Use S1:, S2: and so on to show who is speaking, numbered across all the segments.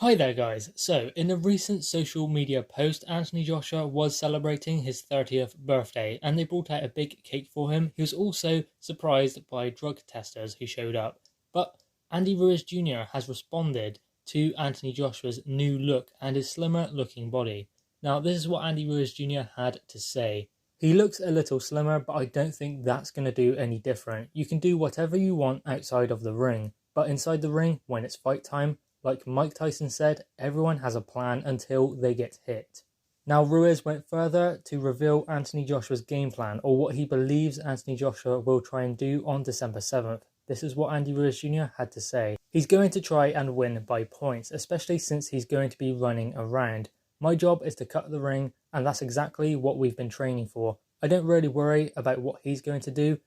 S1: Hi there guys, so in a recent social media post, Anthony Joshua was celebrating his 30th birthday and they brought out a big cake for him. He was also surprised by drug testers who showed up. But Andy Ruiz Jr. has responded to Anthony Joshua's new look and his slimmer looking body. Now this is what Andy Ruiz Jr. had to say. He looks a little slimmer, but I don't think that's going to do any different. You can do whatever you want outside of the ring, but inside the ring, when it's fight time, like Mike Tyson said, everyone has a plan until they get hit. Now Ruiz went further to reveal Anthony Joshua's game plan, or what he believes Anthony Joshua will try and do on December 7th. This is what Andy Ruiz Jr. had to say. He's going to try and win by points, especially since he's going to be running around. My job is to cut the ring, and that's exactly what we've been training for. I don't really worry about what he's going to do.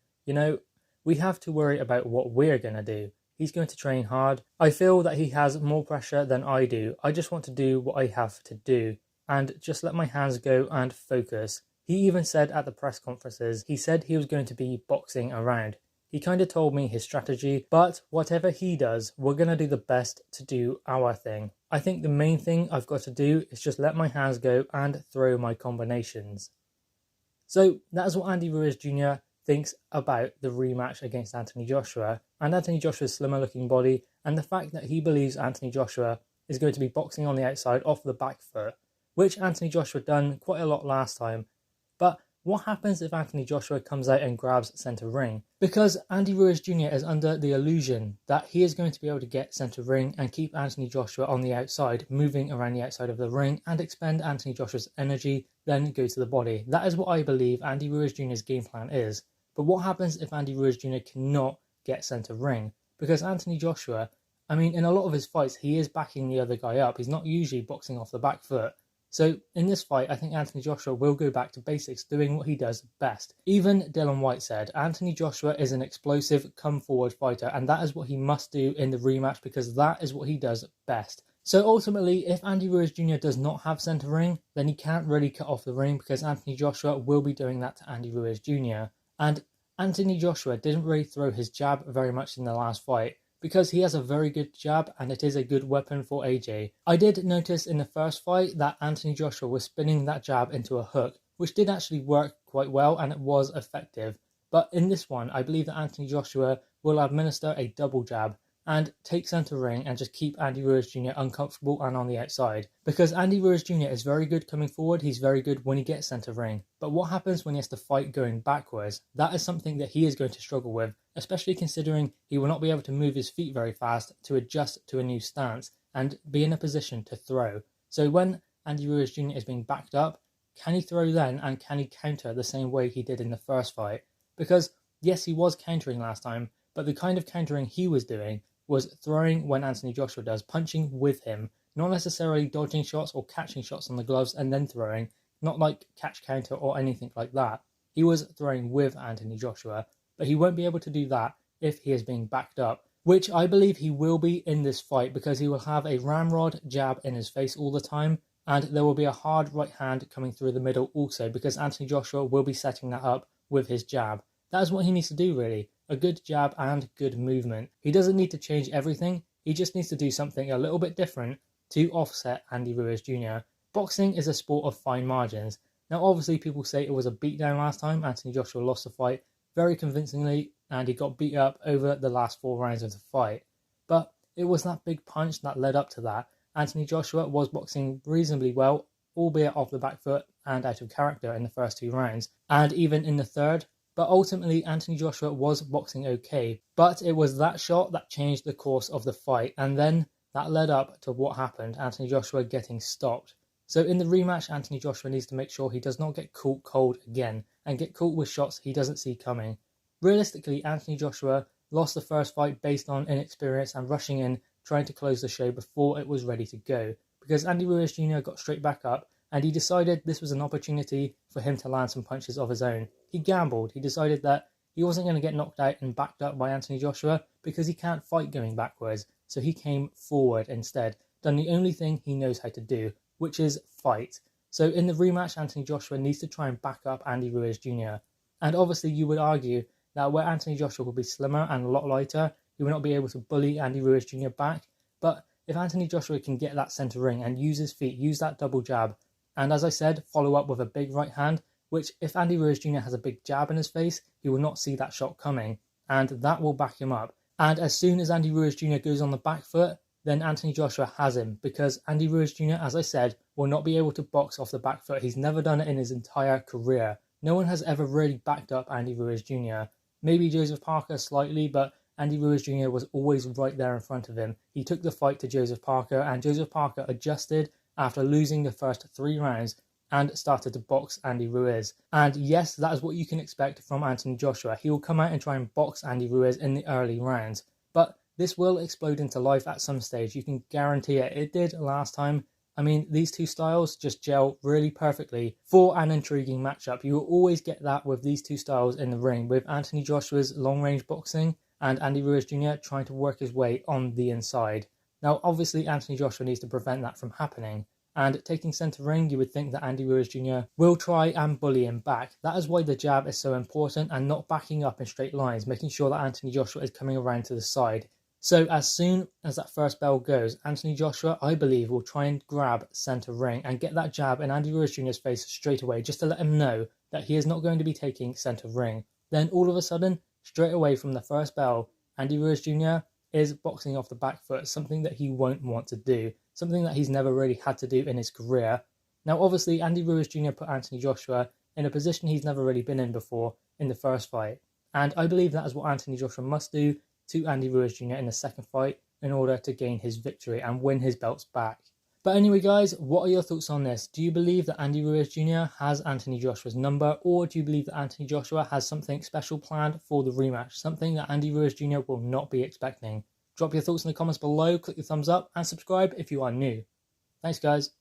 S1: We have to worry about what we're going to do. He's going to train hard. I feel that he has more pressure than I do. I just want to do what I have to do and just let my hands go and focus. He even said at the press conferences, he said he was going to be boxing around. He kind of told me his strategy, but whatever he does, we're going to do the best to do our thing. I think the main thing I've got to do is just let my hands go and throw my combinations. So that is what Andy Ruiz Jr. thinks about the rematch against Anthony Joshua and Anthony Joshua's slimmer looking body, and the fact that he believes Anthony Joshua is going to be boxing on the outside off the back foot, which Anthony Joshua done quite a lot last time. But what happens if Anthony Joshua comes out and grabs centre ring? Because Andy Ruiz Jr. is under the illusion that he is going to be able to get centre ring and keep Anthony Joshua on the outside, moving around the outside of the ring and expend Anthony Joshua's energy, then go to the body. That is what I believe Andy Ruiz Jr.'s game plan is. But what happens if Andy Ruiz Jr. cannot get centre ring? Because Anthony Joshua, in a lot of his fights, he is backing the other guy up. He's not usually boxing off the back foot. So in this fight, I think Anthony Joshua will go back to basics, doing what he does best. Even Dylan White said, Anthony Joshua is an explosive, come-forward fighter, and that is what he must do in the rematch because that is what he does best. So ultimately, if Andy Ruiz Jr. does not have centre ring, then he can't really cut off the ring because Anthony Joshua will be doing that to Andy Ruiz Jr. And Anthony Joshua didn't really throw his jab very much in the last fight because he has a very good jab and it is a good weapon for AJ. I did notice in the first fight that Anthony Joshua was spinning that jab into a hook, which did actually work quite well and it was effective. But in this one, I believe that Anthony Joshua will administer a double jab and take centre ring and just keep Andy Ruiz Jr. uncomfortable and on the outside. Because Andy Ruiz Jr. is very good coming forward, he's very good when he gets centre ring. But what happens when he has to fight going backwards? That is something that he is going to struggle with, especially considering he will not be able to move his feet very fast to adjust to a new stance and be in a position to throw. So when Andy Ruiz Jr. is being backed up, can he throw then and can he counter the same way he did in the first fight? Because yes, he was countering last time, but the kind of countering he was doing was throwing when Anthony Joshua does, punching with him, not necessarily dodging shots or catching shots on the gloves and then throwing, not like catch counter or anything like that. He was throwing with Anthony Joshua, but he won't be able to do that if he is being backed up, which I believe he will be in this fight because he will have a ramrod jab in his face all the time, and there will be a hard right hand coming through the middle also because Anthony Joshua will be setting that up with his jab. That is what he needs to do really. A good jab and good movement. He doesn't need to change everything, he just needs to do something a little bit different to offset Andy Ruiz Jr. Boxing is a sport of fine margins. Now obviously people say it was a beatdown last time, Anthony Joshua lost the fight very convincingly and he got beat up over the last 4 rounds of the fight. But it was that big punch that led up to that. Anthony Joshua was boxing reasonably well, albeit off the back foot and out of character in the first 2 rounds, and even in the third. But ultimately, Anthony Joshua was boxing okay. But it was that shot that changed the course of the fight. And then that led up to what happened, Anthony Joshua getting stopped. So in the rematch, Anthony Joshua needs to make sure he does not get caught cold again and get caught with shots he doesn't see coming. Realistically, Anthony Joshua lost the first fight based on inexperience and rushing in, trying to close the show before it was ready to go. Because Andy Ruiz Jr. got straight back up and he decided this was an opportunity for him to land some punches of his own. He gambled. He decided that he wasn't going to get knocked out and backed up by Anthony Joshua because he can't fight going backwards. So he came forward instead, done the only thing he knows how to do, which is fight. So in the rematch, Anthony Joshua needs to try and back up Andy Ruiz Jr. And obviously you would argue that where Anthony Joshua will be slimmer and a lot lighter, he will not be able to bully Andy Ruiz Jr. back. But if Anthony Joshua can get that center ring and use his feet, use that double jab, and as I said, follow up with a big right hand, which if Andy Ruiz Jr. has a big jab in his face, he will not see that shot coming, and that will back him up. And as soon as Andy Ruiz Jr. goes on the back foot, then Anthony Joshua has him, because Andy Ruiz Jr., as I said, will not be able to box off the back foot. He's never done it in his entire career. No one has ever really backed up Andy Ruiz Jr. Maybe Joseph Parker slightly, but Andy Ruiz Jr. was always right there in front of him. He took the fight to Joseph Parker, and Joseph Parker adjusted after losing the first 3 rounds and started to box Andy Ruiz. And yes, that is what you can expect from Anthony Joshua. He will come out and try and box Andy Ruiz in the early rounds. But this will explode into life at some stage. You can guarantee it. It did last time. I mean, these two styles just gel really perfectly for an intriguing matchup. You will always get that with these two styles in the ring, with Anthony Joshua's long-range boxing and Andy Ruiz Jr. trying to work his way on the inside. Now, obviously, Anthony Joshua needs to prevent that from happening. And taking centre ring, you would think that Andy Ruiz Jr. will try and bully him back. That is why the jab is so important, and not backing up in straight lines, making sure that Anthony Joshua is coming around to the side. So as soon as that first bell goes, Anthony Joshua, I believe, will try and grab centre ring and get that jab in Andy Ruiz Jr.'s face straight away, just to let him know that he is not going to be taking centre ring. Then all of a sudden, straight away from the first bell, Andy Ruiz Jr. is boxing off the back foot, something that he won't want to do, something that he's never really had to do in his career. Now, obviously, Andy Ruiz Jr. put Anthony Joshua in a position he's never really been in before in the first fight. And I believe that is what Anthony Joshua must do to Andy Ruiz Jr. in the second fight in order to gain his victory and win his belts back. But anyway, guys, what are your thoughts on this? Do you believe that Andy Ruiz Jr. has Anthony Joshua's number, or do you believe that Anthony Joshua has something special planned for the rematch, something that Andy Ruiz Jr. will not be expecting? Drop your thoughts in the comments below, click the thumbs up, and subscribe if you are new. Thanks, guys.